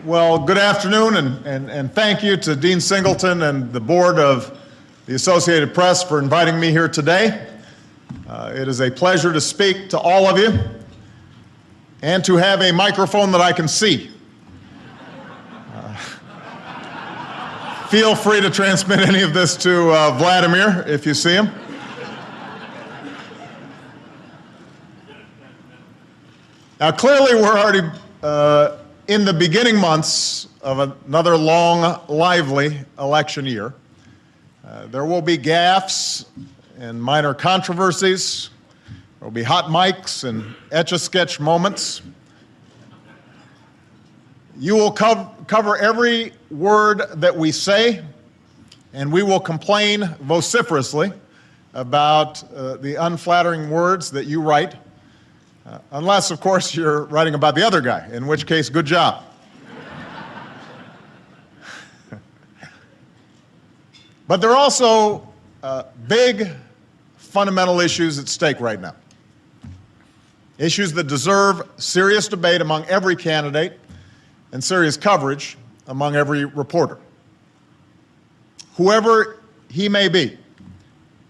Well, good afternoon, and thank you to Dean Singleton and the board of the Associated Press for inviting me here today. It is a pleasure to speak to all of you and to have a microphone that I can see. Feel free to transmit any of this to Vladimir if you see him. Now, clearly, we're already in the beginning months of another long, lively election year. There will be gaffes and minor controversies. There will be hot mics and etch-a-sketch moments. You will cover every word that we say, and we will complain vociferously about the unflattering words that you write. Unless, of course, you're writing about the other guy, in which case, good job. But there are also big, fundamental issues at stake right now. Issues that deserve serious debate among every candidate and serious coverage among every reporter. Whoever he may be,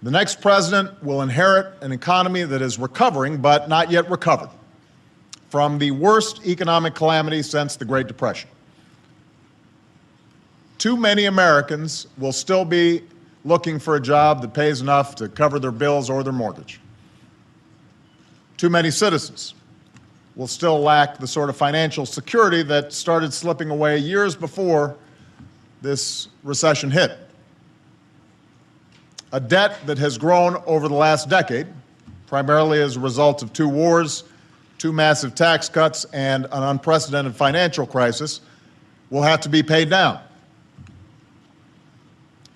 the next president will inherit an economy that is recovering, but not yet recovered, from the worst economic calamity since the Great Depression. Too many Americans will still be looking for a job that pays enough to cover their bills or their mortgage. Too many citizens will still lack the sort of financial security that started slipping away years before this recession hit. A debt that has grown over the last decade, primarily as a result of 2 wars, 2 massive tax cuts, and an unprecedented financial crisis, will have to be paid down.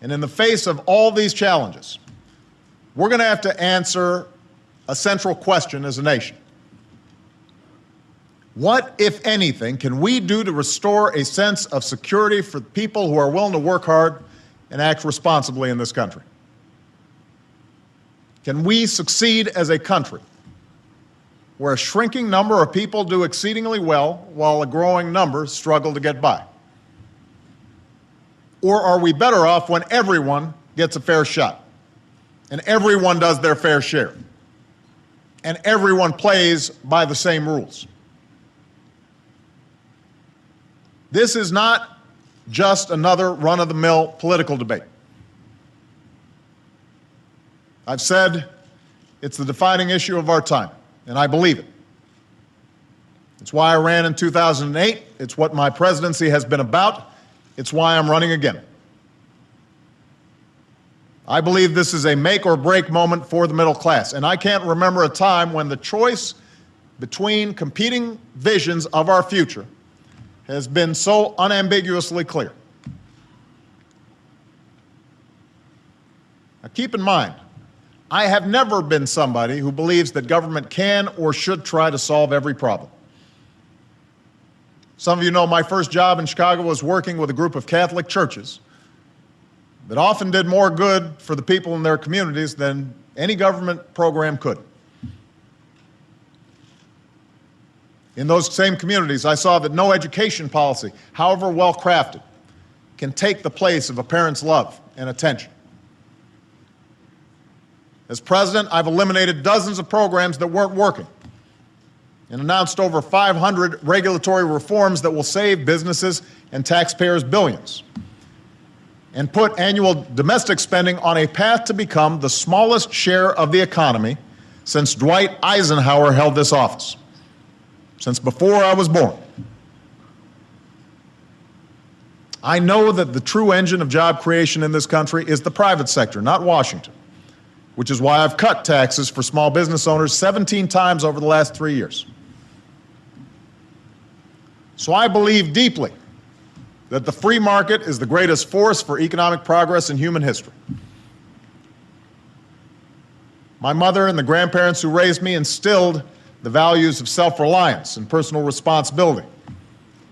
And in the face of all these challenges, we're going to have to answer a central question as a nation. What, if anything, can we do to restore a sense of security for people who are willing to work hard and act responsibly in this country? Can we succeed as a country where a shrinking number of people do exceedingly well while a growing number struggle to get by? Or are we better off when everyone gets a fair shot and everyone does their fair share and everyone plays by the same rules? This is not just another run-of-the-mill political debate. I've said it's the defining issue of our time, and I believe it. It's why I ran in 2008. It's what my presidency has been about. It's why I'm running again. I believe this is a make-or-break moment for the middle class, and I can't remember a time when the choice between competing visions of our future has been so unambiguously clear. Now, keep in mind, I have never been somebody who believes that government can or should try to solve every problem. Some of you know my first job in Chicago was working with a group of Catholic churches that often did more good for the people in their communities than any government program could. In those same communities, I saw that no education policy, however well crafted, can take the place of a parent's love and attention. As president, I've eliminated dozens of programs that weren't working and announced over 500 regulatory reforms that will save businesses and taxpayers billions, and put annual domestic spending on a path to become the smallest share of the economy since Dwight Eisenhower held this office, since before I was born. I know that the true engine of job creation in this country is the private sector, not Washington, which is why I've cut taxes for small business owners 17 times over the last 3 years. So I believe deeply that the free market is the greatest force for economic progress in human history. My mother and the grandparents who raised me instilled the values of self-reliance and personal responsibility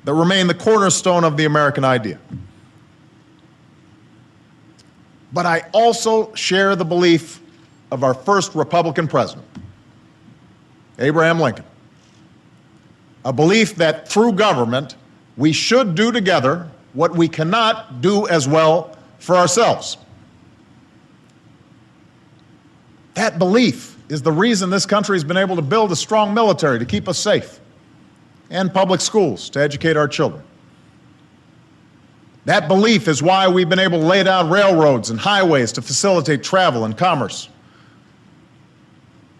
that remain the cornerstone of the American idea. But I also share the belief of our first Republican president, Abraham Lincoln, a belief that through government, We should do together what we cannot do as well for ourselves. That belief is the reason this country has been able to build a strong military to keep us safe, and public schools to educate our children. That belief is why we've been able to lay down railroads and highways to facilitate travel and commerce.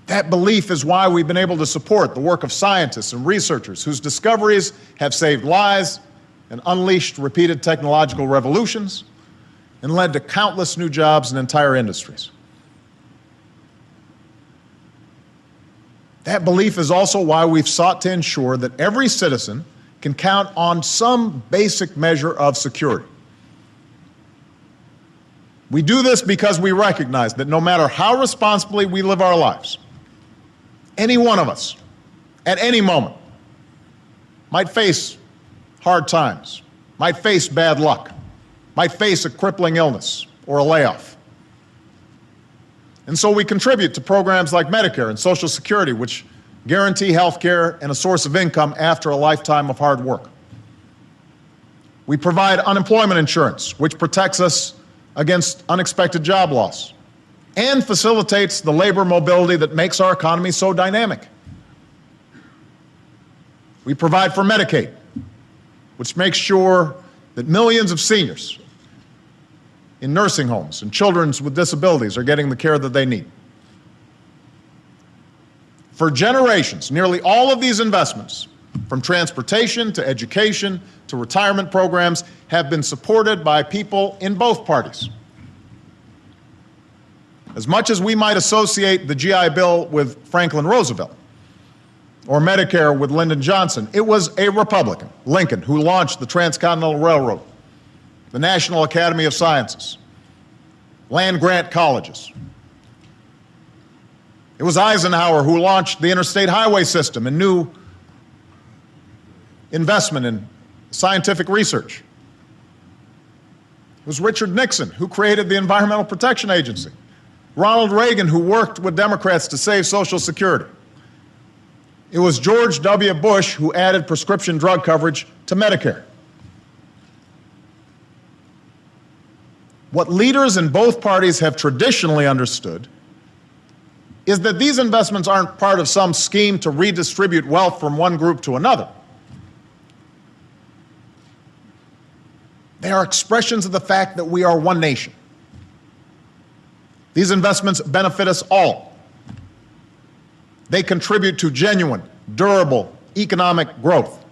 That belief is why we've been able to support the work of scientists and researchers whose discoveries have saved lives and unleashed repeated technological revolutions and led to countless new jobs and entire industries. That belief is also why we've sought to ensure that every citizen can count on some basic measure of security. We do this because we recognize that no matter how responsibly we live our lives, any one of us, at any moment, might face hard times, might face bad luck, might face a crippling illness or a layoff. And so we contribute to programs like Medicare and Social Security, which guarantee health care and a source of income after a lifetime of hard work. We provide unemployment insurance, which protects us against unexpected job loss and facilitates the labor mobility that makes our economy so dynamic. We provide for Medicaid, which makes sure that millions of seniors in nursing homes and children with disabilities are getting the care that they need. For generations, nearly all of these investments, from transportation to education to retirement programs, have been supported by people in both parties. As much as we might associate the GI Bill with Franklin Roosevelt or Medicare with Lyndon Johnson, it was a Republican, Lincoln, who launched the Transcontinental Railroad, the National Academy of Sciences, land-grant colleges. It was Eisenhower who launched the interstate highway system and new investment in scientific research. It was Richard Nixon who created the Environmental Protection Agency. Ronald Reagan who worked with Democrats to save Social Security. It was George W. Bush who added prescription drug coverage to Medicare. What leaders in both parties have traditionally understood is that these investments aren't part of some scheme to redistribute wealth from one group to another. They are expressions of the fact that we are one nation. These investments benefit us all. They contribute to genuine, durable economic growth.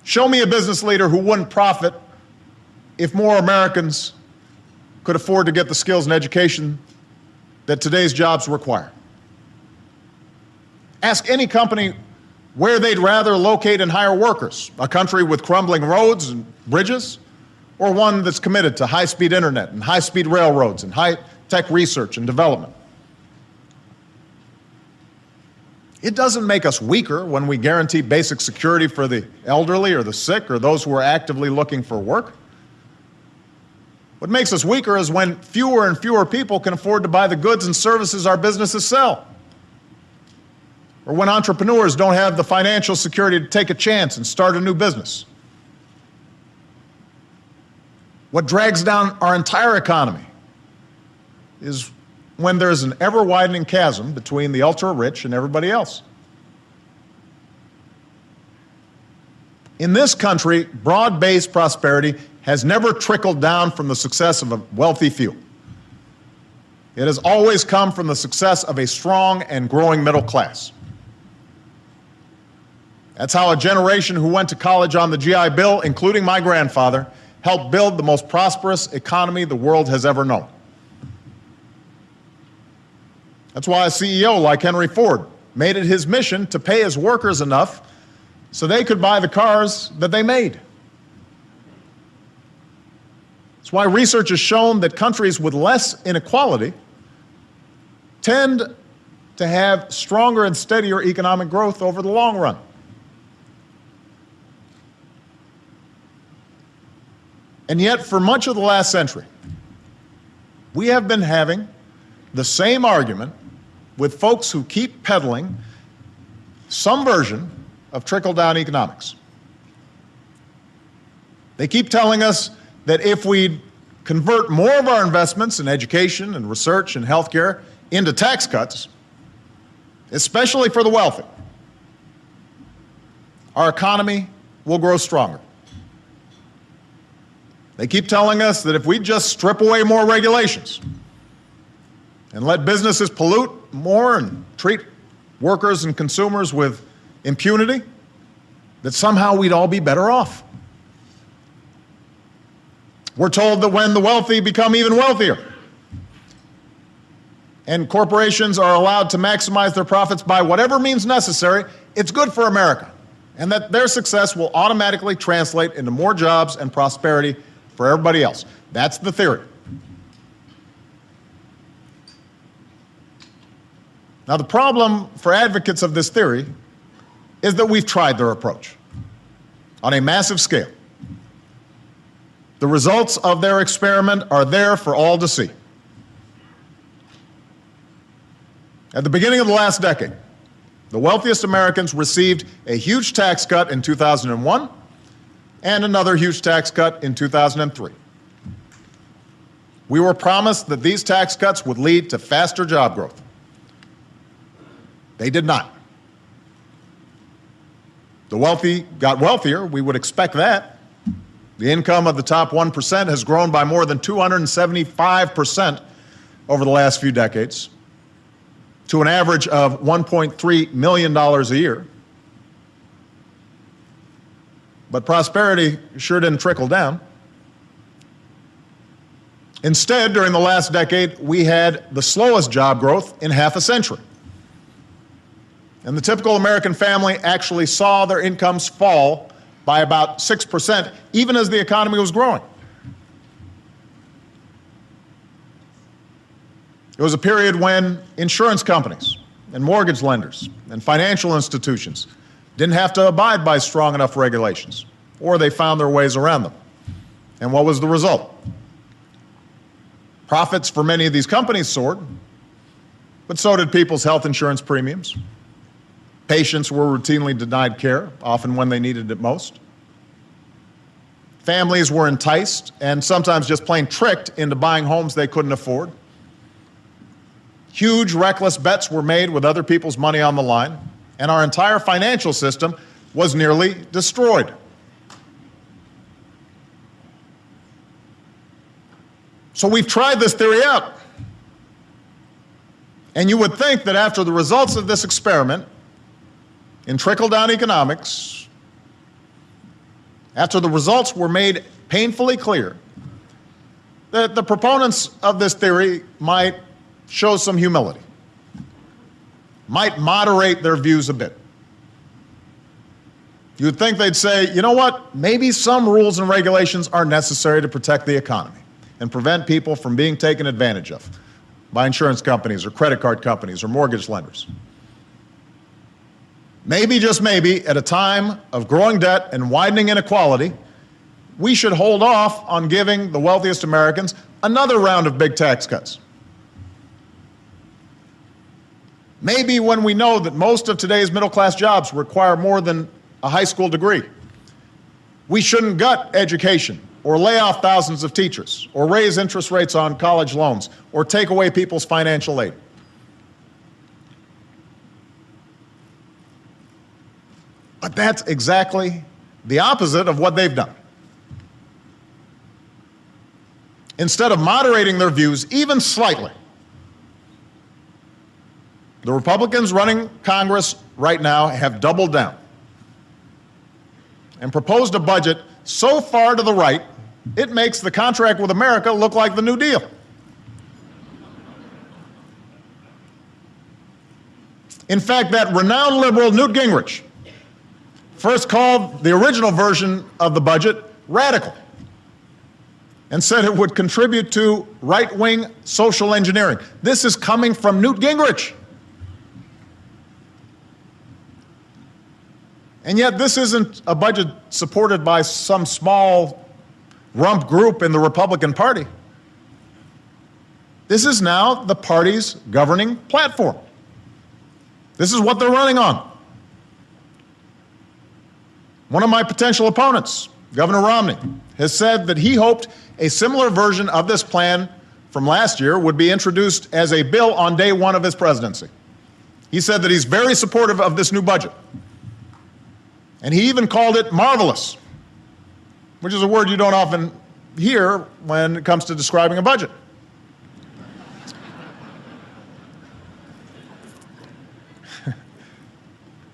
Show me a business leader who wouldn't profit if more Americans could afford to get the skills and education that today's jobs require. Ask any company where they'd rather locate and hire workers, a country with crumbling roads and bridges, or one that's committed to high-speed internet and high-speed railroads and high-tech research and development. It doesn't make us weaker when we guarantee basic security for the elderly or the sick or those who are actively looking for work. What makes us weaker is when fewer and fewer people can afford to buy the goods and services our businesses sell, or when entrepreneurs don't have the financial security to take a chance and start a new business. What drags down our entire economy is when there's an ever-widening chasm between the ultra-rich and everybody else. In this country, broad-based prosperity has never trickled down from the success of a wealthy few. It has always come from the success of a strong and growing middle class. That's how a generation who went to college on the GI Bill, including my grandfather, helped build the most prosperous economy the world has ever known. That's why a CEO like Henry Ford made it his mission to pay his workers enough so they could buy the cars that they made. That's why research has shown that countries with less inequality tend to have stronger and steadier economic growth over the long run. And yet, for much of the last century, we have been having the same argument with folks who keep peddling some version of trickle-down economics. They keep telling us that if we convert more of our investments in education and research and healthcare into tax cuts, especially for the wealthy, our economy will grow stronger. They keep telling us that if we just strip away more regulations and let businesses pollute more and treat workers and consumers with impunity, that somehow we'd all be better off. We're told that when the wealthy become even wealthier and corporations are allowed to maximize their profits by whatever means necessary, it's good for America, and that their success will automatically translate into more jobs and prosperity for everybody else. That's the theory. Now, the problem for advocates of this theory is that we've tried their approach on a massive scale. The results of their experiment are there for all to see. At the beginning of the last decade, the wealthiest Americans received a huge tax cut in 2001 and another huge tax cut in 2003. We were promised that these tax cuts would lead to faster job growth. They did not. The wealthy got wealthier, we would expect that. The income of the top 1% has grown by more than 275% over the last few decades, to an average of $1.3 million a year. But prosperity sure didn't trickle down. Instead, during the last decade, we had the slowest job growth in half a century. And the typical American family actually saw their incomes fall by about 6%, even as the economy was growing. It was a period when insurance companies and mortgage lenders and financial institutions didn't have to abide by strong enough regulations, or they found their ways around them. And what was the result? Profits for many of these companies soared, but so did people's health insurance premiums. Patients were routinely denied care, often when they needed it most. Families were enticed and sometimes just plain tricked into buying homes they couldn't afford. Huge, reckless bets were made with other people's money on the line, and our entire financial system was nearly destroyed. So we've tried this theory out. And you would think that after the results of this experiment in trickle-down economics, after the results were made painfully clear, that the proponents of this theory might show some humility, might moderate their views a bit. You would think they'd say, you know what, maybe some rules and regulations are necessary to protect the economy and prevent people from being taken advantage of by insurance companies or credit card companies or mortgage lenders. Maybe, just maybe, at a time of growing debt and widening inequality, we should hold off on giving the wealthiest Americans another round of big tax cuts. Maybe when we know that most of today's middle-class jobs require more than a high school degree, we shouldn't gut education or lay off thousands of teachers or raise interest rates on college loans or take away people's financial aid. But that's exactly the opposite of what they've done. Instead of moderating their views even slightly, the Republicans running Congress right now have doubled down and proposed a budget so far to the right, it makes the contract with America look like the New Deal. In fact, that renowned liberal Newt Gingrich first called the original version of the budget radical and said it would contribute to right-wing social engineering. This is coming from Newt Gingrich. And yet this isn't a budget supported by some small rump group in the Republican Party. This is now the party's governing platform. This is what they're running on. One of my potential opponents, Governor Romney, has said that he hoped a similar version of this plan from last year would be introduced as a bill on day one of his presidency. He said that he's very supportive of this new budget. And he even called it marvelous, which is a word you don't often hear when it comes to describing a budget.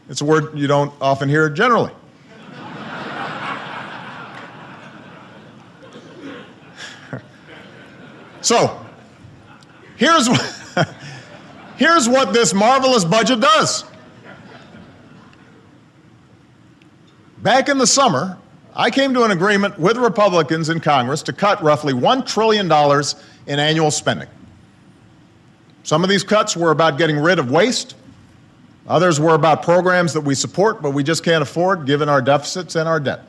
It's a word you don't often hear generally. So, here's what this marvelous budget does. Back in the summer, I came to an agreement with Republicans in Congress to cut roughly $1 trillion in annual spending. Some of these cuts were about getting rid of waste. Others were about programs that we support, but we just can't afford given our deficits and our debt.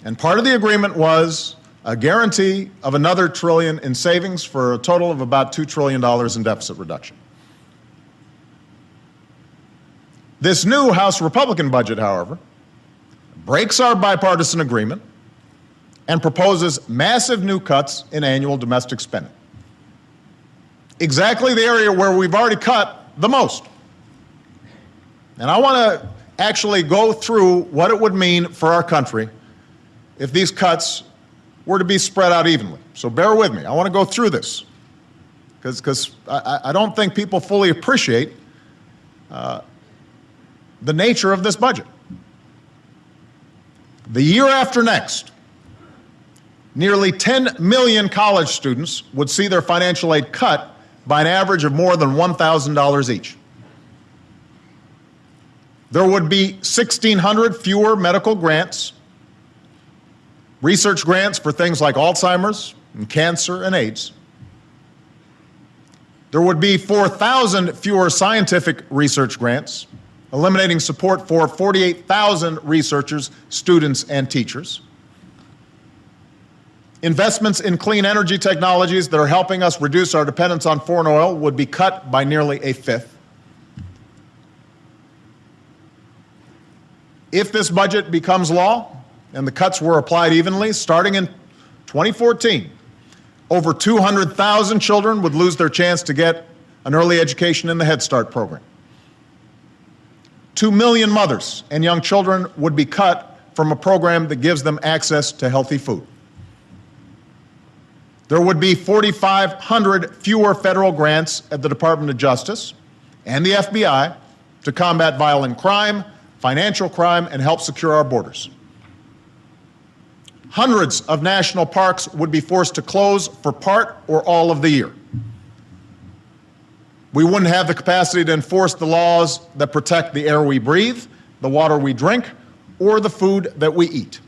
And part of the agreement was a guarantee of another trillion in savings for a total of about $2 trillion in deficit reduction. This new House Republican budget, however, breaks our bipartisan agreement and proposes massive new cuts in annual domestic spending. Exactly the area where we've already cut the most. And I want to actually go through what it would mean for our country if these cuts were to be spread out evenly. So bear with me. I want to go through this because I don't think people fully appreciate the nature of this budget. The year after next, nearly 10 million college students would see their financial aid cut by an average of more than $1,000 each. There would be 1,600 fewer medical grants, research grants for things like Alzheimer's and cancer and AIDS. There would be 4,000 fewer scientific research grants, eliminating support for 48,000 researchers, students, and teachers. Investments in clean energy technologies that are helping us reduce our dependence on foreign oil would be cut by nearly a fifth. If this budget becomes law and the cuts were applied evenly, starting in 2014, over 200,000 children would lose their chance to get an early education in the Head Start program. 2 million mothers and young children would be cut from a program that gives them access to healthy food. There would be 4,500 fewer federal grants at the Department of Justice and the FBI to combat violent crime, financial crime, and help secure our borders. Hundreds of national parks would be forced to close for part or all of the year. We wouldn't have the capacity to enforce the laws that protect the air we breathe, the water we drink, or the food that we eat.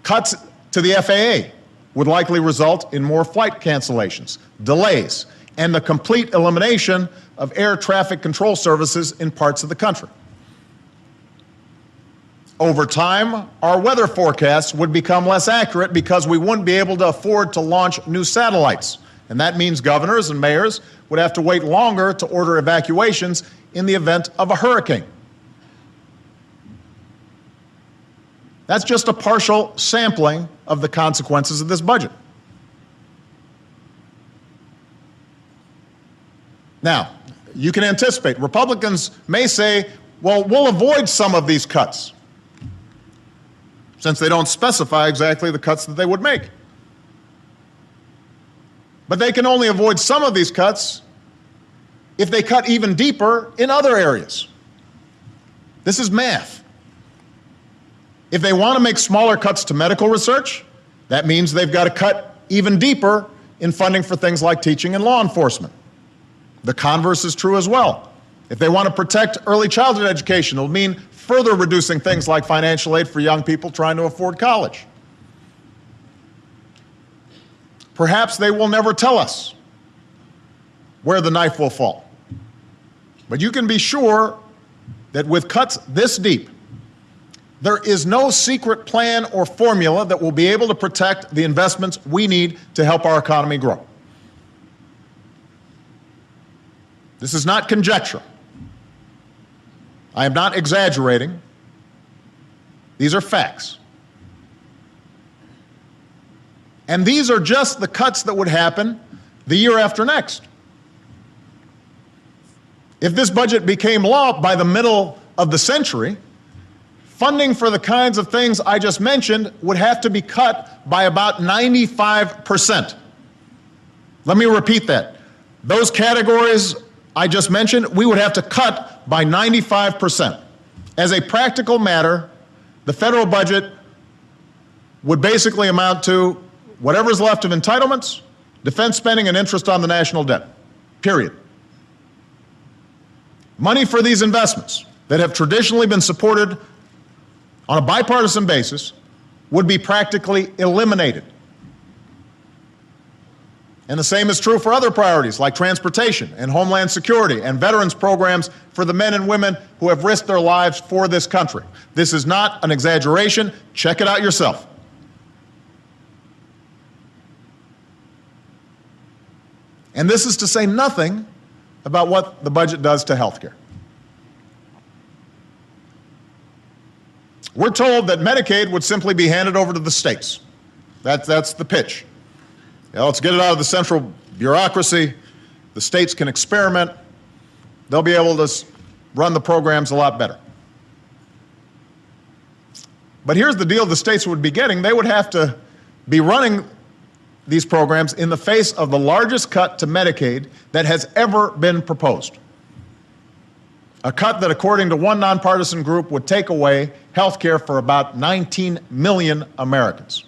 Cuts to the FAA would likely result in more flight cancellations, delays, and the complete elimination of air traffic control services in parts of the country. Over time, our weather forecasts would become less accurate because we wouldn't be able to afford to launch new satellites. And that means governors and mayors would have to wait longer to order evacuations in the event of a hurricane. That's just a partial sampling of the consequences of this budget. Now, you can anticipate, Republicans may say, well, we'll avoid some of these cuts, since they don't specify exactly the cuts that they would make. But they can only avoid some of these cuts if they cut even deeper in other areas. This is math. If they want to make smaller cuts to medical research, that means they've got to cut even deeper in funding for things like teaching and law enforcement. The converse is true as well. If they want to protect early childhood education, it'll mean further reducing things like financial aid for young people trying to afford college. Perhaps they will never tell us where the knife will fall. But you can be sure that with cuts this deep, there is no secret plan or formula that will be able to protect the investments we need to help our economy grow. This is not conjecture. I am not exaggerating. These are facts. And these are just the cuts that would happen the year after next. If this budget became law by the middle of the century, funding for the kinds of things I just mentioned would have to be cut by about 95%. Let me repeat that. Those categories I just mentioned, we would have to cut by 95%. As a practical matter, the federal budget would basically amount to whatever's left of entitlements, defense spending, and interest on the national debt, period. Money for these investments that have traditionally been supported on a bipartisan basis would be practically eliminated. And the same is true for other priorities like transportation and homeland security and veterans programs for the men and women who have risked their lives for this country. This is not an exaggeration. Check it out yourself. And this is to say nothing about what the budget does to health care. We're told that Medicaid would simply be handed over to the states. That's the pitch. Let's get it out of the central bureaucracy. The states can experiment. They'll be able to run the programs a lot better. But here's the deal the states would be getting. They would have to be running these programs in the face of the largest cut to Medicaid that has ever been proposed. A cut that, according to one nonpartisan group, would take away health care for about 19 million Americans.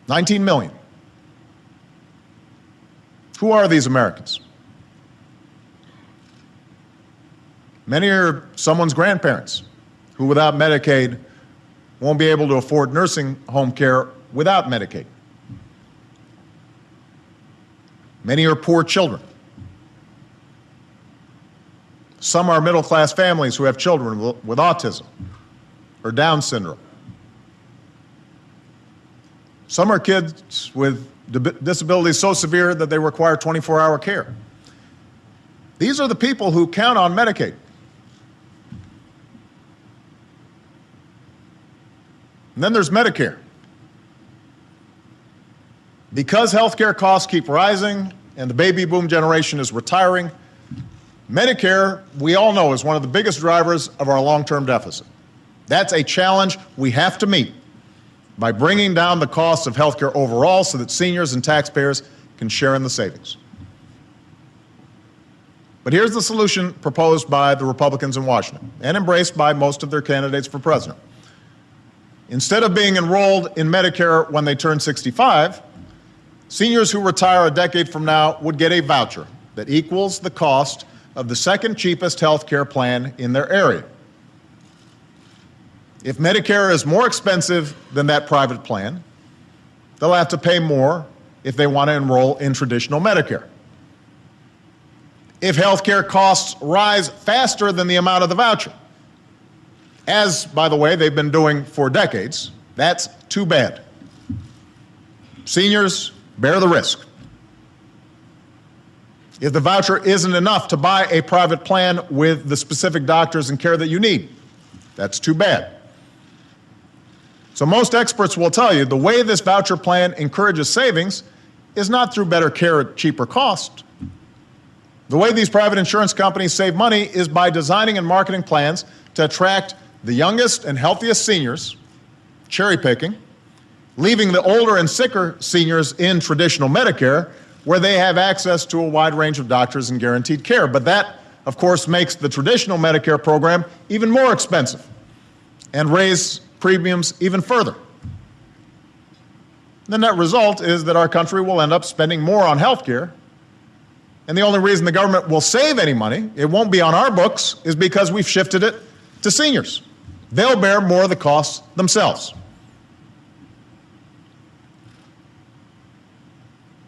19 million. Who are these Americans? Many are someone's grandparents who, without Medicaid, won't be able to afford nursing home care without Medicaid. Many are poor children. Some are middle-class families who have children with autism or Down syndrome. Some are kids with disabilities so severe that they require 24-hour care. These are the people who count on Medicaid. And then there's Medicare. Because healthcare costs keep rising and the baby boom generation is retiring, Medicare, we all know, is one of the biggest drivers of our long-term deficit. That's a challenge we have to meet by bringing down the cost of healthcare overall so that seniors and taxpayers can share in the savings. But here's the solution proposed by the Republicans in Washington and embraced by most of their candidates for president. Instead of being enrolled in Medicare when they turn 65, seniors who retire a decade from now would get a voucher that equals the cost of the second cheapest health care plan in their area. If Medicare is more expensive than that private plan, they'll have to pay more if they want to enroll in traditional Medicare. If health care costs rise faster than the amount of the voucher, as, by the way, they've been doing for decades, that's too bad. Seniors bear the risk. If the voucher isn't enough to buy a private plan with the specific doctors and care that you need, that's too bad. So most experts will tell you the way this voucher plan encourages savings is not through better care at cheaper cost. The way these private insurance companies save money is by designing and marketing plans to attract the youngest and healthiest seniors, cherry picking, leaving the older and sicker seniors in traditional Medicare, where they have access to a wide range of doctors and guaranteed care. But that, of course, makes the traditional Medicare program even more expensive and raise premiums even further. The net result is that our country will end up spending more on health care, and the only reason the government will save any money, it won't be on our books, is because we've shifted it to seniors. They'll bear more of the costs themselves.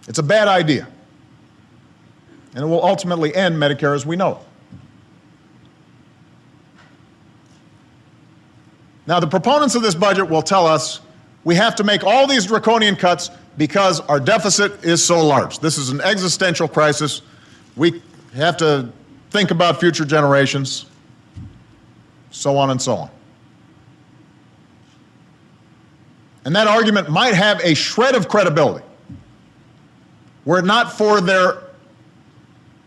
It's a bad idea, and it will ultimately end Medicare as we know it. Now, the proponents of this budget will tell us we have to make all these draconian cuts because our deficit is so large. This is an existential crisis. We have to think about future generations. so on and so on. And that argument might have a shred of credibility were it not for their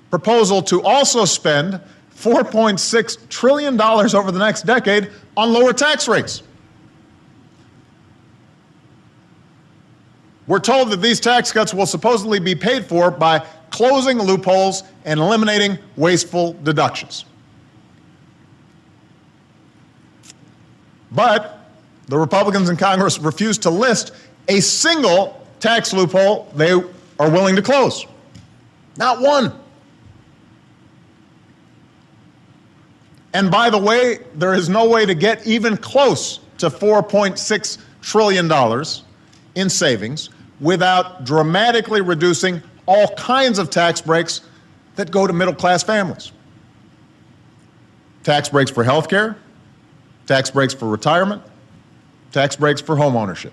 proposal to also spend $4.6 trillion over the next decade on lower tax rates. We're told that these tax cuts will supposedly be paid for by closing loopholes and eliminating wasteful deductions. But the Republicans in Congress refuse to list a single tax loophole they are willing to close. Not one. And by the way, there is no way to get even close to $4.6 trillion in savings without dramatically reducing all kinds of tax breaks that go to middle-class families. Tax breaks for health care, tax breaks for retirement, tax breaks for home ownership.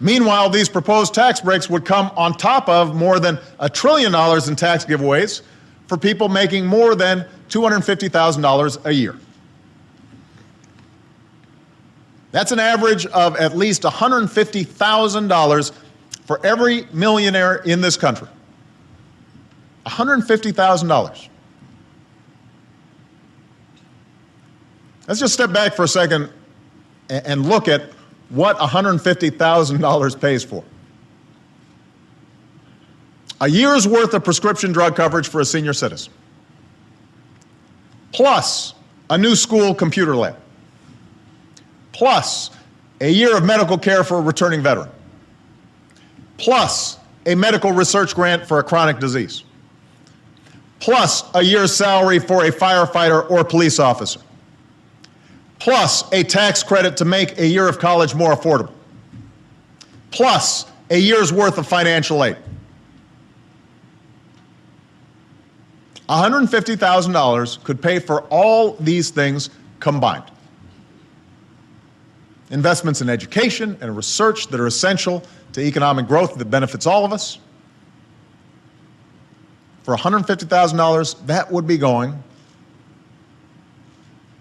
Meanwhile, these proposed tax breaks would come on top of more than $1 trillion in tax giveaways for people making more than $250,000 a year. That's an average of at least $150,000 for every millionaire in this country. $150,000. Let's just step back for a second and look at what $150,000 pays for. A year's worth of prescription drug coverage for a senior citizen, plus a new school computer lab, plus a year of medical care for a returning veteran, plus a medical research grant for a chronic disease, plus a year's salary for a firefighter or police officer, plus a tax credit to make a year of college more affordable, plus a year's worth of financial aid. $150,000 could pay for all these things combined. Investments in education and research that are essential to economic growth that benefits all of us. For $150,000, that would be going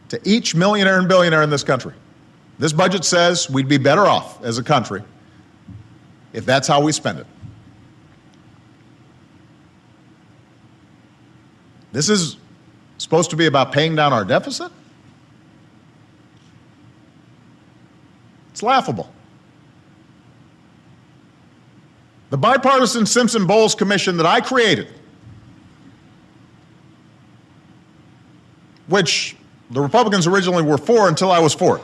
to each millionaire and billionaire in this country. This budget says we'd be better off as a country if that's how we spend it. This is supposed to be about paying down our deficit? It's laughable. The bipartisan Simpson-Bowles Commission that I created, which the Republicans originally were for until I was for it,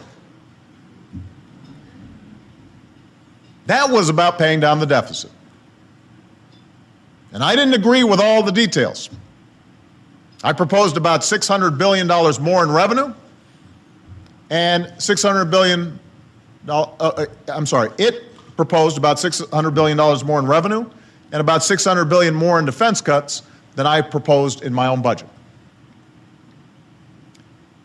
that was about paying down the deficit. And I didn't agree with all the details. I proposed about $600 billion more in revenue and $600 billion, it proposed about $600 billion more in revenue and about $600 billion more in defense cuts than I proposed in my own budget.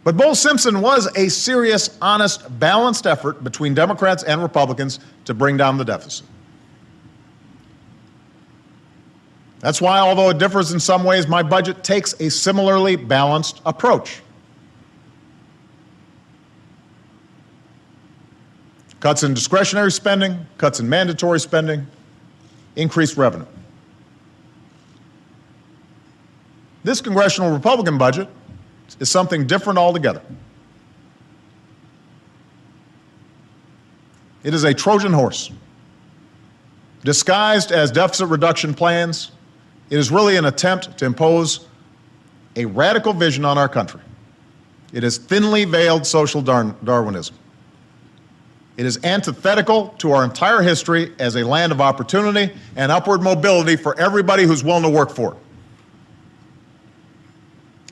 But Bowles-Simpson was a serious, honest, balanced effort between Democrats and Republicans to bring down the deficit. That's why, although it differs in some ways, my budget takes a similarly balanced approach. Cuts in discretionary spending, cuts in mandatory spending, increased revenue. This congressional Republican budget is something different altogether. It is a Trojan horse. Disguised as deficit reduction plans, it is really an attempt to impose a radical vision on our country. It is thinly veiled social Darwinism. It is antithetical to our entire history as a land of opportunity and upward mobility for everybody who's willing to work for it.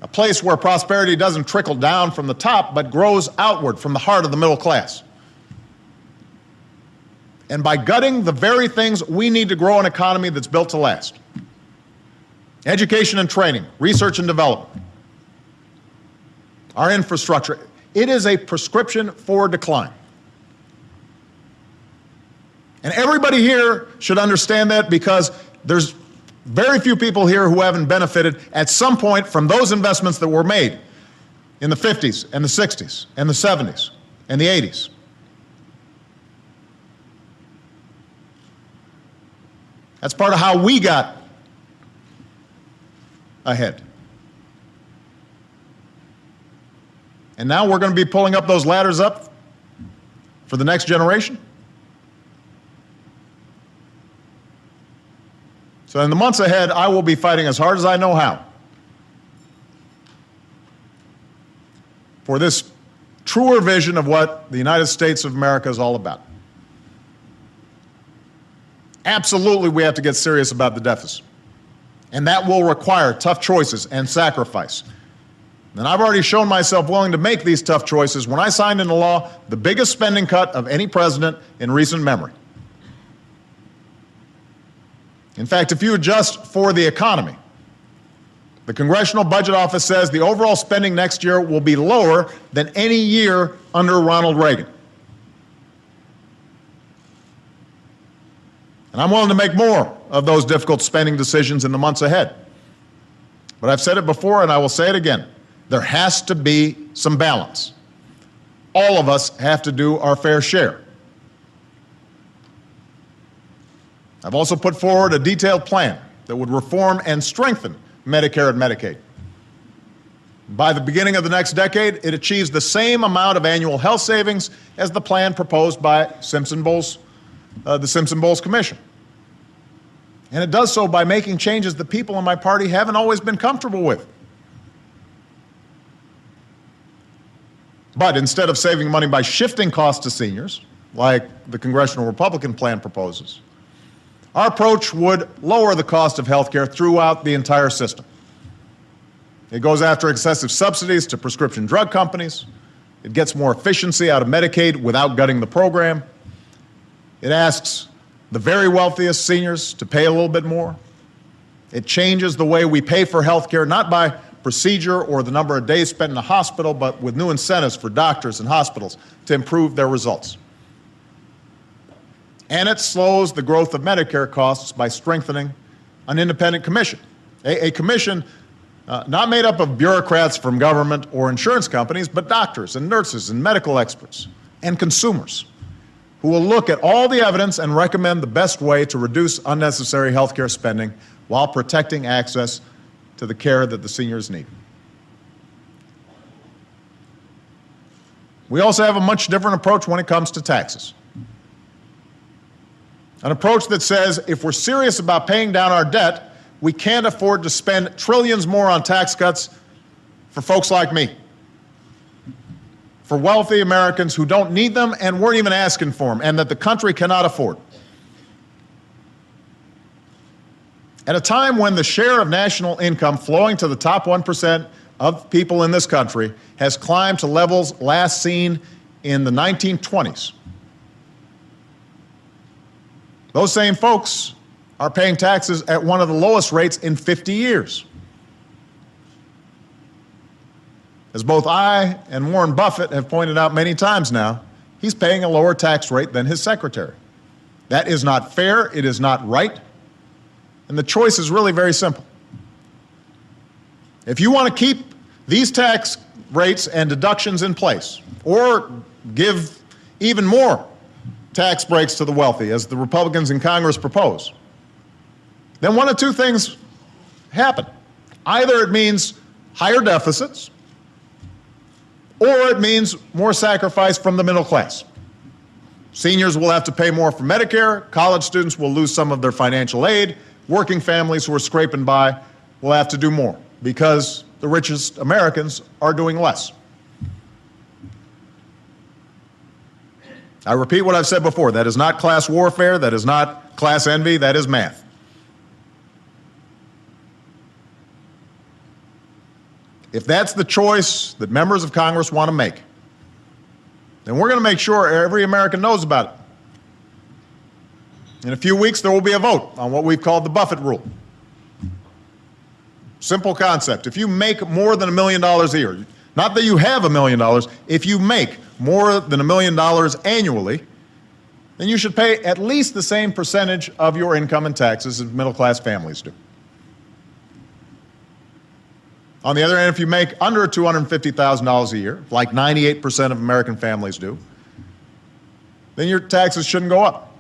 A place where prosperity doesn't trickle down from the top, but grows outward from the heart of the middle class. And by gutting the very things we need to grow an economy that's built to last. Education and training, research and development, our infrastructure. It is a prescription for decline. And everybody here should understand that, because there's very few people here who haven't benefited at some point from those investments that were made in the 50s and the 60s and the 70s and the 80s. That's part of how we got ahead. And now we're going to be pulling up those ladders up for the next generation. So in the months ahead, I will be fighting as hard as I know how for this truer vision of what the United States of America is all about. Absolutely, we have to get serious about the deficit. And that will require tough choices and sacrifice. And I've already shown myself willing to make these tough choices when I signed into law the biggest spending cut of any president in recent memory. In fact, if you adjust for the economy, the Congressional Budget Office says the overall spending next year will be lower than any year under Ronald Reagan. And I'm willing to make more of those difficult spending decisions in the months ahead. But I've said it before and I will say it again. There has to be some balance. All of us have to do our fair share. I've also put forward a detailed plan that would reform and strengthen Medicare and Medicaid. By the beginning of the next decade, it achieves the same amount of annual health savings as the plan proposed by the Simpson-Bowles Commission. And it does so by making changes that people in my party haven't always been comfortable with. But instead of saving money by shifting costs to seniors, like the Congressional Republican plan proposes, our approach would lower the cost of health care throughout the entire system. It goes after excessive subsidies to prescription drug companies. It gets more efficiency out of Medicaid without gutting the program. It asks the very wealthiest seniors to pay a little bit more. It changes the way we pay for health care, not by procedure or the number of days spent in the hospital, but with new incentives for doctors and hospitals to improve their results. And it slows the growth of Medicare costs by strengthening an independent commission, a commission not made up of bureaucrats from government or insurance companies, but doctors and nurses and medical experts and consumers who will look at all the evidence and recommend the best way to reduce unnecessary health care spending while protecting access to the care that the seniors need. We also have a much different approach when it comes to taxes. An approach that says if we're serious about paying down our debt, we can't afford to spend trillions more on tax cuts for folks like me, for wealthy Americans who don't need them and weren't even asking for them, and that the country cannot afford. At a time when the share of national income flowing to the top 1% of people in this country has climbed to levels last seen in the 1920s, those same folks are paying taxes at one of the lowest rates in 50 years. As both I and Warren Buffett have pointed out many times now, he's paying a lower tax rate than his secretary. That is not fair, it is not right, and the choice is really very simple. If you want to keep these tax rates and deductions in place, or give even more tax breaks to the wealthy, as the Republicans in Congress propose, then one of two things happen. Either it means higher deficits, or it means more sacrifice from the middle class. Seniors will have to pay more for Medicare, college students will lose some of their financial aid, working families who are scraping by will have to do more because the richest Americans are doing less. I repeat what I've said before, that is not class warfare, that is not class envy, that is math. If that's the choice that members of Congress want to make, then we're going to make sure every American knows about it. In a few weeks, there will be a vote on what we've called the Buffett rule. Simple concept. If you make more than $1 million a year, not that you have $1 million, if you make more than $1 million annually, then you should pay at least the same percentage of your income in taxes as middle-class families do. On the other hand, if you make under $250,000 a year, like 98% of American families do, then your taxes shouldn't go up.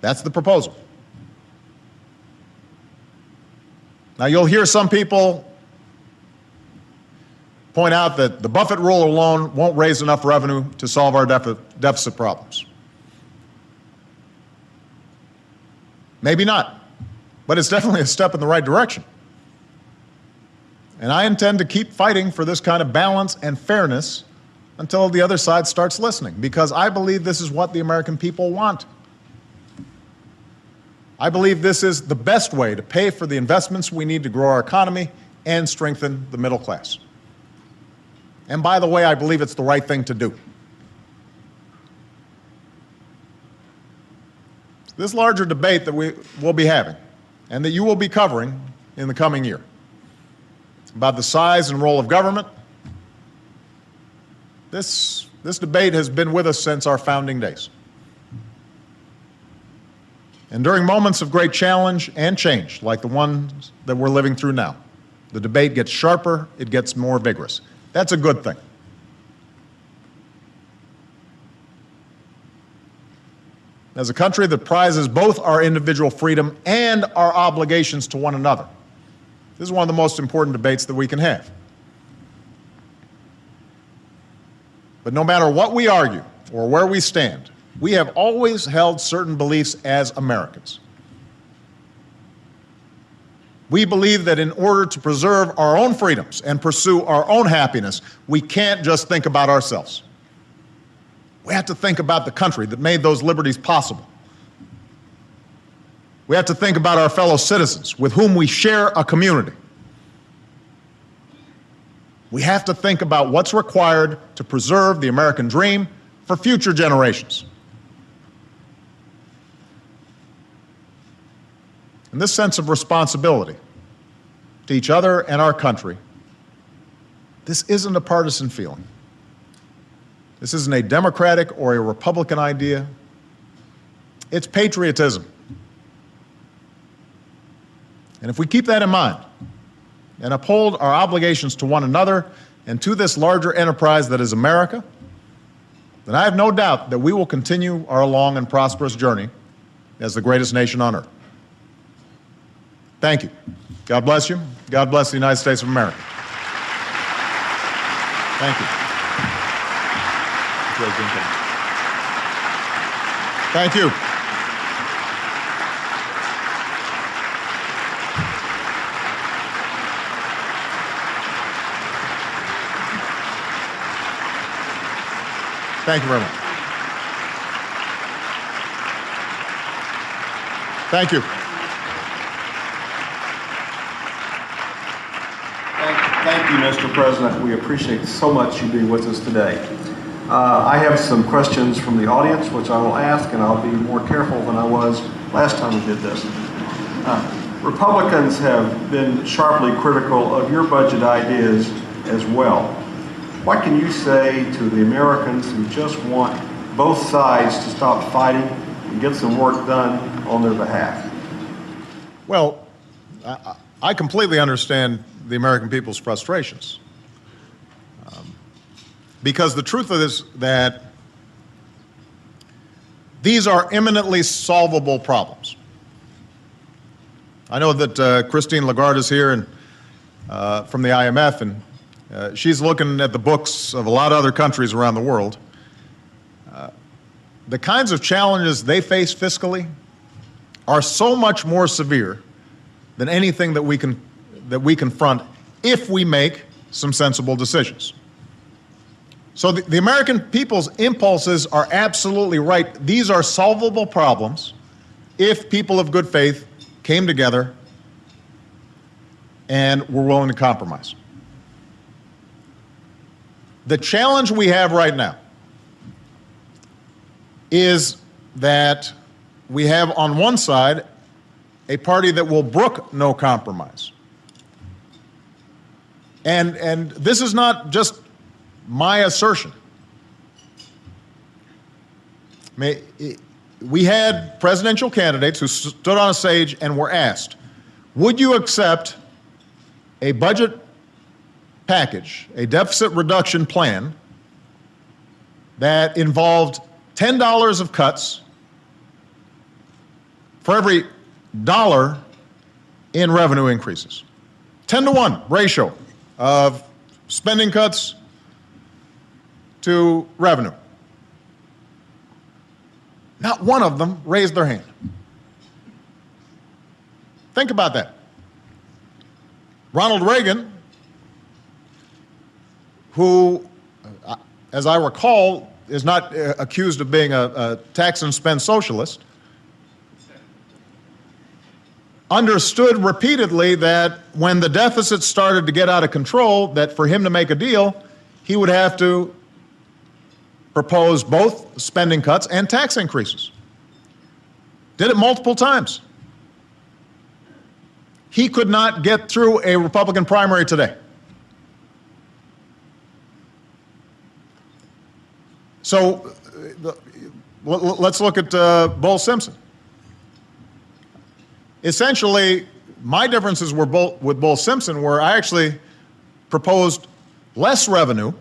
That's the proposal. Now, you'll hear some people point out that the Buffett rule alone won't raise enough revenue to solve our deficit problems. Maybe not, but it's definitely a step in the right direction. And I intend to keep fighting for this kind of balance and fairness until the other side starts listening, because I believe this is what the American people want. I believe this is the best way to pay for the investments we need to grow our economy and strengthen the middle class. And by the way, I believe it's the right thing to do. This larger debate that we will be having and that you will be covering in the coming year about the size and role of government, this debate has been with us since our founding days. And during moments of great challenge and change, like the ones that we're living through now, the debate gets sharper, it gets more vigorous. That's a good thing. As a country that prizes both our individual freedom and our obligations to one another, this is one of the most important debates that we can have. But no matter what we argue or where we stand, we have always held certain beliefs as Americans. We believe that in order to preserve our own freedoms and pursue our own happiness, we can't just think about ourselves. We have to think about the country that made those liberties possible. We have to think about our fellow citizens with whom we share a community. We have to think about what's required to preserve the American dream for future generations. And this sense of responsibility to each other and our country, this isn't a partisan feeling. This isn't a Democratic or a Republican idea. It's patriotism. And if we keep that in mind and uphold our obligations to one another and to this larger enterprise that is America, then I have no doubt that we will continue our long and prosperous journey as the greatest nation on earth. Thank you. God bless you. God bless the United States of America. Thank you. Thank you. Thank you very much. Thank you. Thank you, Mr. President. We appreciate so much you being with us today. I have some questions from the audience, which I will ask, and I'll be more careful than I was last time we did this. Republicans have been sharply critical of your budget ideas as well. What can you say to the Americans who just want both sides to stop fighting and get some work done on their behalf? Well, I completely understand the American people's frustrations. Because the truth is that these are imminently solvable problems. I know that Christine Lagarde is here and, from the IMF, and she's looking at the books of a lot of other countries around the world. The kinds of challenges they face fiscally are so much more severe than anything that we confront if we make some sensible decisions. So the American people's impulses are absolutely right. These are solvable problems if people of good faith came together and were willing to compromise. The challenge we have right now is that we have on one side a party that will brook no compromise. And this is not just my assertion. We had presidential candidates who stood on a stage and were asked, would you accept a budget package, a deficit reduction plan that involved $10 of cuts for every dollar in revenue increases. 10-to-1 ratio of spending cuts to revenue. Not one of them raised their hand. Think about that. Ronald Reagan, who, as I recall, is not accused of being a tax and spend socialist, understood repeatedly that when the deficit started to get out of control, that for him to make a deal, he would have to propose both spending cuts and tax increases. Did it multiple times. He could not get through a Republican primary today. So let's look at Bull Simpson. Essentially, my differences were with Bull Simpson, where I actually proposed less revenue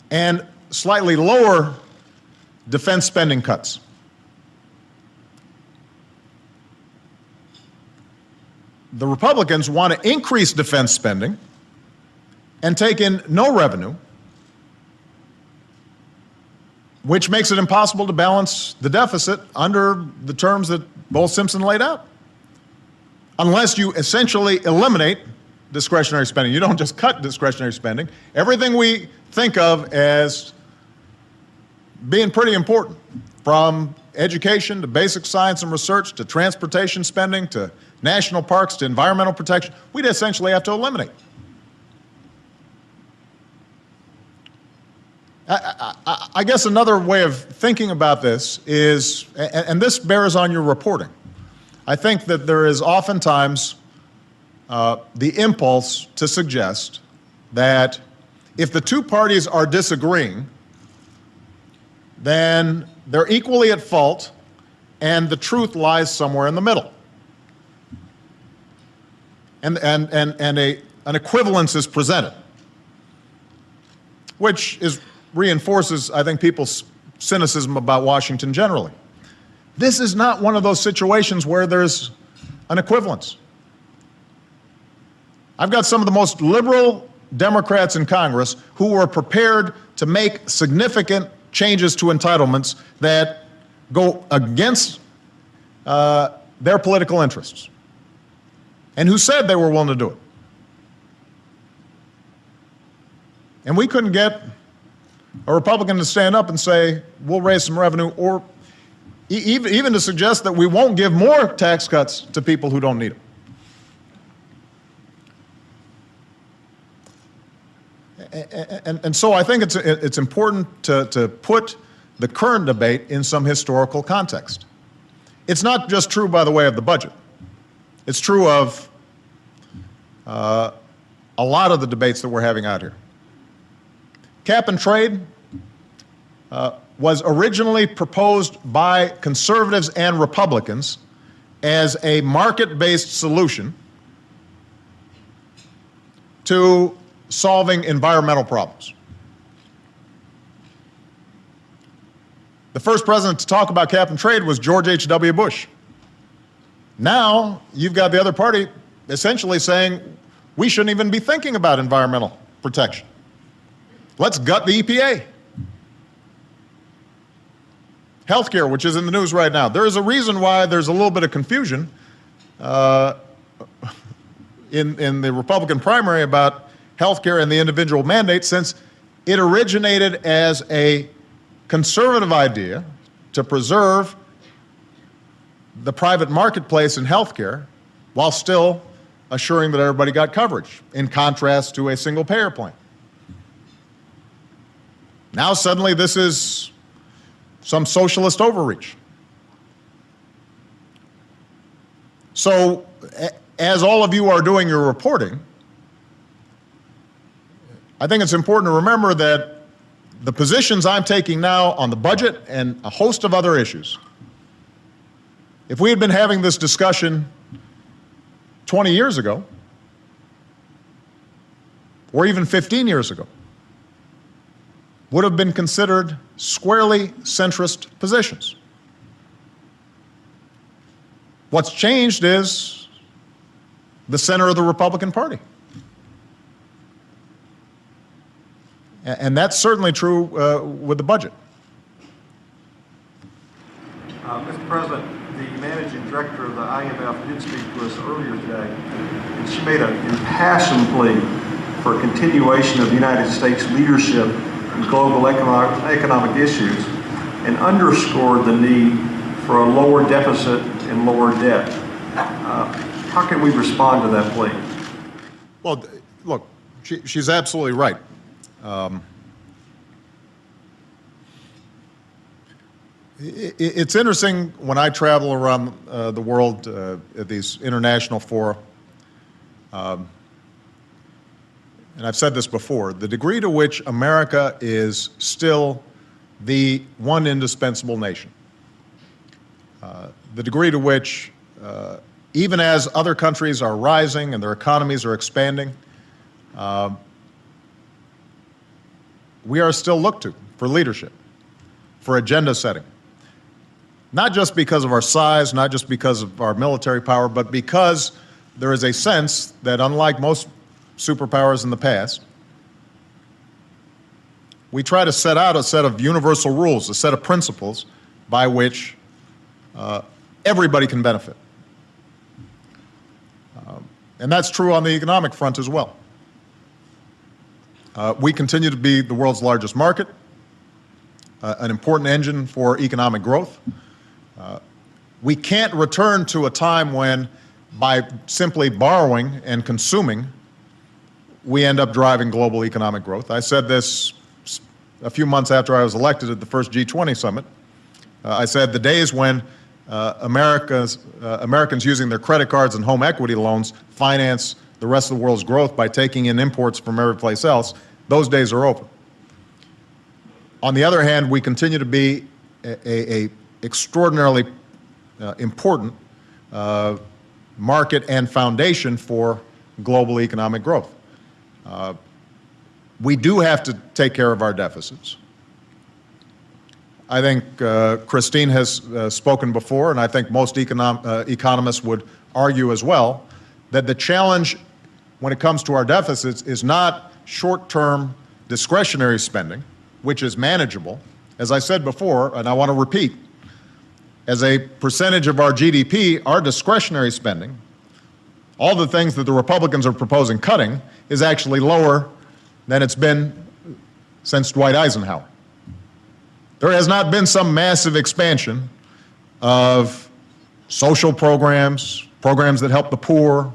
and slightly lower defense spending cuts. The Republicans want to increase defense spending and take in no revenue, which makes it impossible to balance the deficit under the terms that Bull Simpson laid out. Unless you essentially eliminate discretionary spending. You don't just cut discretionary spending. Everything we think of as being pretty important, from education to basic science and research to transportation spending to national parks to environmental protection, we'd essentially have to eliminate. I guess another way of thinking about this is, and this bears on your reporting, I think that there is oftentimes the impulse to suggest that if the two parties are disagreeing, then they're equally at fault and the truth lies somewhere in the middle. And an equivalence is presented, which reinforces, I think, people's cynicism about Washington generally. This is not one of those situations where there's an equivalence. I've got some of the most liberal Democrats in Congress who were prepared to make significant changes to entitlements that go against their political interests, and who said they were willing to do it. And we couldn't get a Republican to stand up and say, we'll raise some revenue, or even to suggest that we won't give more tax cuts to people who don't need them. And so I think it's important to put the current debate in some historical context. It's not just true, by the way, of the budget. It's true of a lot of the debates that we're having out here. Cap and trade was originally proposed by conservatives and Republicans as a market-based solution to solving environmental problems. The first president to talk about cap and trade was George H.W. Bush. Now you've got the other party essentially saying we shouldn't even be thinking about environmental protection. Let's gut the EPA. Healthcare, which is in the news right now. There is a reason why there's a little bit of confusion in the Republican primary about healthcare and the individual mandate, since it originated as a conservative idea to preserve the private marketplace in healthcare while still assuring that everybody got coverage, in contrast to a single-payer plan. Now suddenly this is some socialist overreach. So, as all of you are doing your reporting, I think it's important to remember that the positions I'm taking now on the budget and a host of other issues, if we had been having this discussion 20 years ago, or even 15 years ago, would have been considered squarely centrist positions. What's changed is the center of the Republican Party. And that's certainly true with the budget. Mr. President, the managing director of the IMF did speak to us earlier today, and she made an impassioned plea for continuation of the United States leadership in global economic issues and underscored the need for a lower deficit and lower debt. How can we respond to that plea? Well, look, she's absolutely right. It's interesting when I travel around the world at these international fora, and I've said this before, the degree to which America is still the one indispensable nation, the degree to which, even as other countries are rising and their economies are expanding, we are still looked to for leadership, for agenda setting. Not just because of our size, not just because of our military power, but because there is a sense that, unlike most superpowers in the past, we try to set out a set of universal rules, a set of principles by which everybody can benefit. And that's true on the economic front as well. We continue to be the world's largest market, an important engine for economic growth. We can't return to a time when, by simply borrowing and consuming, we end up driving global economic growth. I said this a few months after I was elected at the first G20 summit. I said the days when Americans using their credit cards and home equity loans finance the rest of the world's growth by taking in imports from every place else, those days are over. On the other hand, we continue to be a extraordinarily important market and foundation for global economic growth. We do have to take care of our deficits. I think Christine has spoken before, and I think most economists would argue as well, that the challenge when it comes to our deficits is not short-term discretionary spending, which is manageable. As I said before, and I want to repeat, as a percentage of our GDP, our discretionary spending, all the things that the Republicans are proposing cutting, is actually lower than it's been since Dwight Eisenhower. There has not been some massive expansion of social programs, programs that help the poor,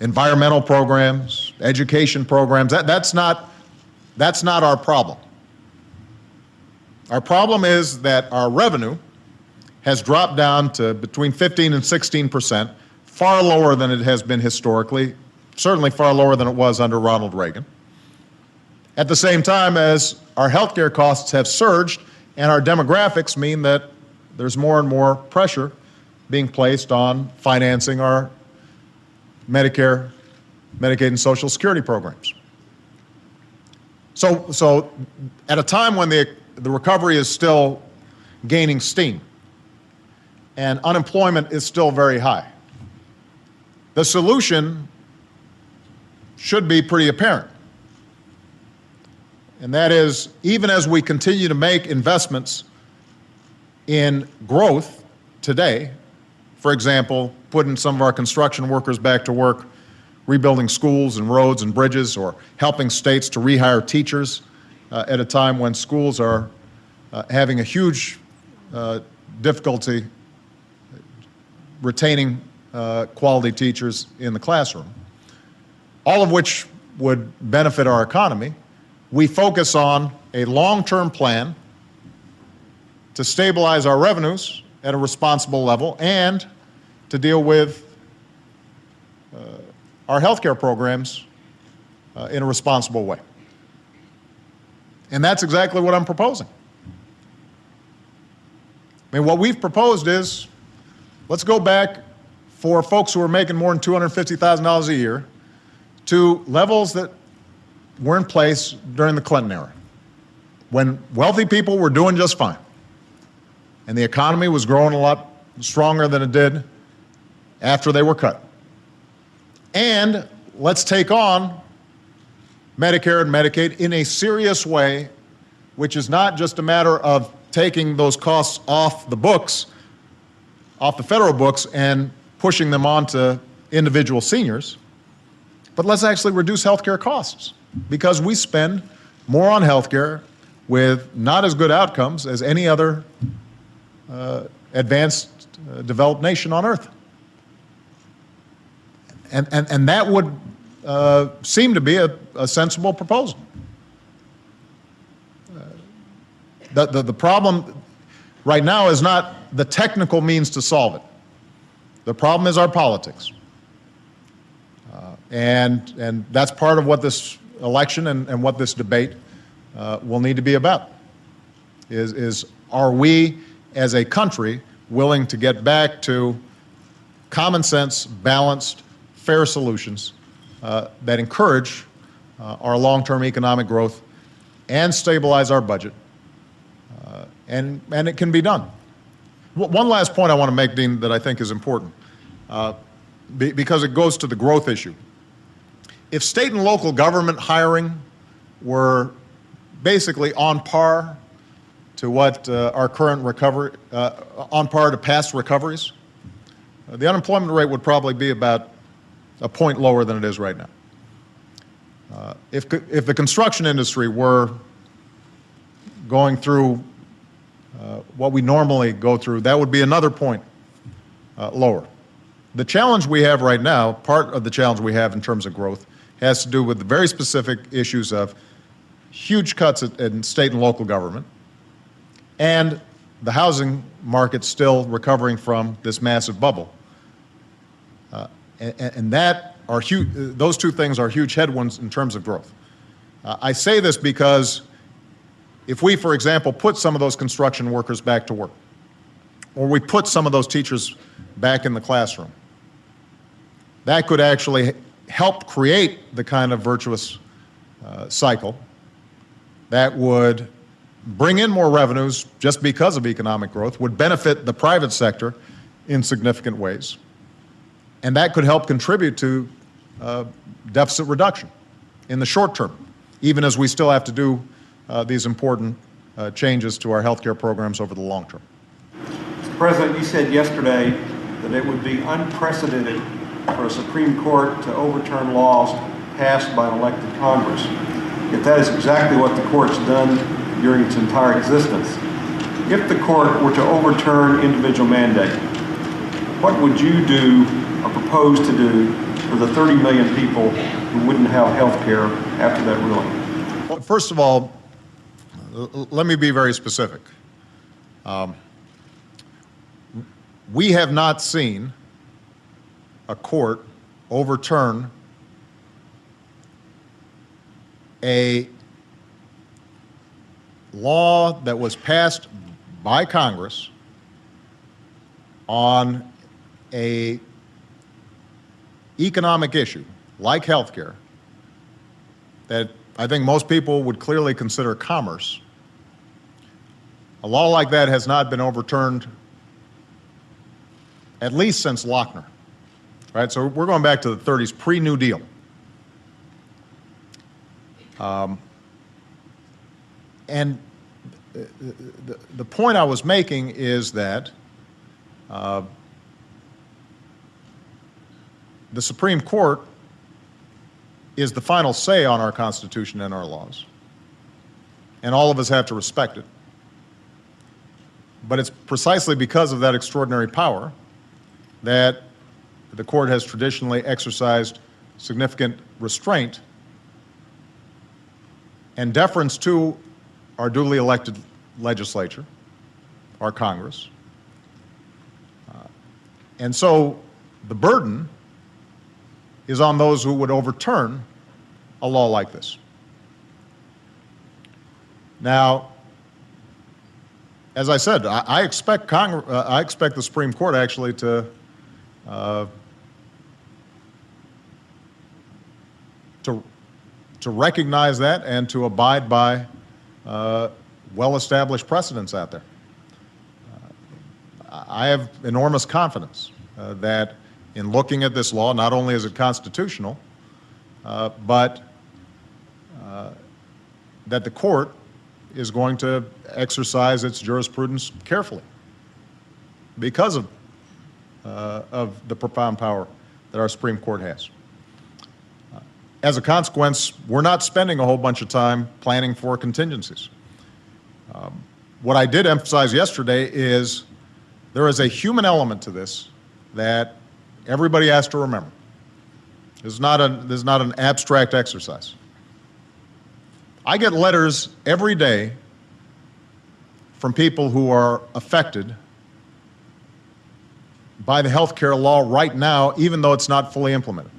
environmental programs, education programs. That's not our problem. Our problem is that our revenue has dropped down to between 15 and 16%, far lower than it has been historically, certainly far lower than it was under Ronald Reagan. At the same time as our healthcare costs have surged and our demographics mean that there's more and more pressure being placed on financing our Medicare, Medicaid, and Social Security programs. So at a time when the recovery is still gaining steam and unemployment is still very high, the solution should be pretty apparent. And that is, even as we continue to make investments in growth today, for example, putting some of our construction workers back to work, rebuilding schools and roads and bridges, or helping states to rehire teachers at a time when schools are having a huge difficulty retaining quality teachers in the classroom, all of which would benefit our economy. We focus on a long-term plan to stabilize our revenues at a responsible level and to deal with our healthcare programs in a responsible way. And that's exactly what I'm proposing. I mean, what we've proposed is, let's go back for folks who are making more than $250,000 a year to levels that were in place during the Clinton era, when wealthy people were doing just fine and the economy was growing a lot stronger than it did after they were cut. And let's take on Medicare and Medicaid in a serious way, which is not just a matter of taking those costs off the books, off the federal books, and pushing them on to individual seniors, but let's actually reduce healthcare costs, because we spend more on healthcare with not as good outcomes as any other advanced developed nation on earth. And that would seem to be a sensible proposal. The problem right now is not the technical means to solve it. The problem is our politics. And that's part of what this election and what this debate will need to be about, is are we as a country willing to get back to common sense, balanced, fair solutions that encourage our long-term economic growth and stabilize our budget, and it can be done. One last point I want to make, Dean, that I think is important, because it goes to the growth issue. If state and local government hiring were basically on par to what our current recovery, on par to past recoveries, the unemployment rate would probably be about a point lower than it is right now. If the construction industry were going through what we normally go through, that would be another point lower. The challenge we have right now, part of the challenge we have in terms of growth, has to do with the very specific issues of huge cuts in state and local government, and the housing market still recovering from this massive bubble. And that are huge, those two things are huge headwinds in terms of growth. I say this because if we, for example, put some of those construction workers back to work, or we put some of those teachers back in the classroom, that could actually help create the kind of virtuous cycle that would bring in more revenues just because of economic growth, would benefit the private sector in significant ways, and that could help contribute to deficit reduction in the short term, even as we still have to do these important changes to our healthcare programs over the long term. Mr. President, you said yesterday that it would be unprecedented for a Supreme Court to overturn laws passed by an elected Congress. Yet that is exactly what the court's done during its entire existence. If the court were to overturn individual mandate, what would you do or propose to do for the 30 million people who wouldn't have health care after that ruling? Well, first of all, let me be very specific. We have not seen a court overturn a law that was passed by Congress on an economic issue like health care that I think most people would clearly consider commerce. A law like that has not been overturned at least since Lochner, right? So we're going back to the 30s, pre-New Deal. And the point I was making is that the Supreme Court is the final say on our Constitution and our laws, and all of us have to respect it. But it's precisely because of that extraordinary power that the court has traditionally exercised significant restraint and deference to our duly elected legislature, our Congress. And so the burden is on those who would overturn a law like this. Now, as I said, I expect the Supreme Court actually to to recognize that and to abide by well-established precedents out there. I have enormous confidence that in looking at this law, not only is it constitutional, but that the court is going to exercise its jurisprudence carefully because of the profound power that our Supreme Court has. As a consequence, we're not spending a whole bunch of time planning for contingencies. What I did emphasize yesterday is there is a human element to this that everybody has to remember. This is not an abstract exercise. I get letters every day from people who are affected by the health care law right now, even though it's not fully implemented.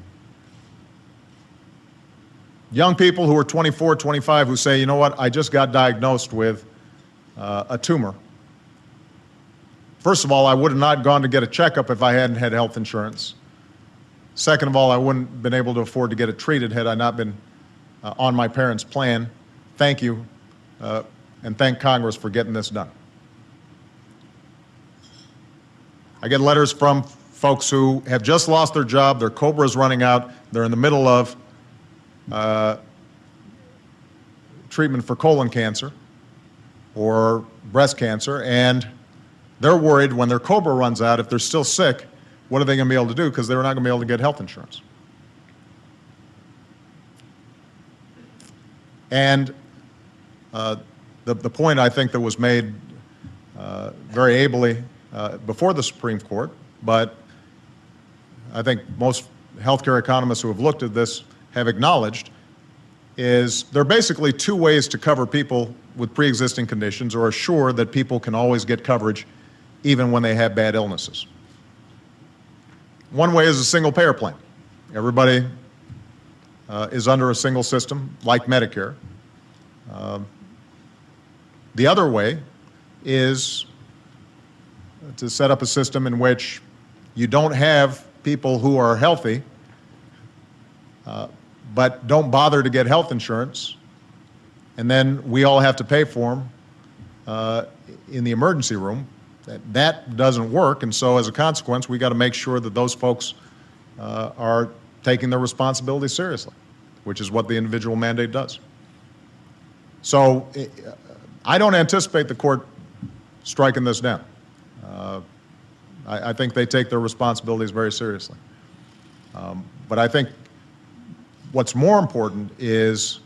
Young people who are 24, 25 who say, you know what, I just got diagnosed with a tumor. First of all, I would have not gone to get a checkup if I hadn't had health insurance. Second of all, I wouldn't have been able to afford to get it treated had I not been on my parents' plan. Thank you, and thank Congress for getting this done. I get letters from folks who have just lost their job, their COBRA is running out, they're in the middle of treatment for colon cancer or breast cancer, and they're worried when their COBRA runs out, if they're still sick, what are they going to be able to do? Because they're not going to be able to get health insurance. And the point I think that was made very ably before the Supreme Court, but I think most healthcare economists who have looked at this have acknowledged, is there are basically two ways to cover people with pre-existing conditions or assure that people can always get coverage even when they have bad illnesses. One way is a single payer plan. Everybody is under a single system like Medicare. The other way is to set up a system in which you don't have people who are healthy but don't bother to get health insurance, and then we all have to pay for them in the emergency room. That doesn't work, and so as a consequence, we got to make sure that those folks are taking their responsibility seriously, which is what the individual mandate does. So I don't anticipate the court striking this down. I think they take their responsibilities very seriously. But I think what's more important is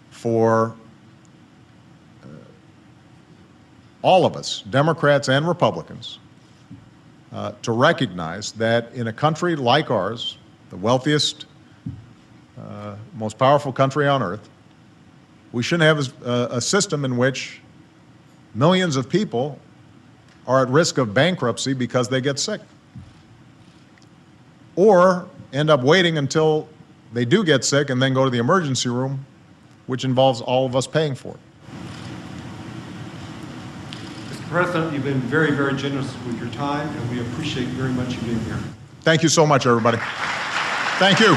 for all of us, Democrats and Republicans, to recognize that in a country like ours, the wealthiest, most powerful country on earth, we shouldn't have a system in which millions of people are at risk of bankruptcy because they get sick, or end up waiting until they do get sick and then go to the emergency room, which involves all of us paying for it. Mr. President, you've been very, very generous with your time, and we appreciate very much you being here. Thank you so much, everybody. Thank you.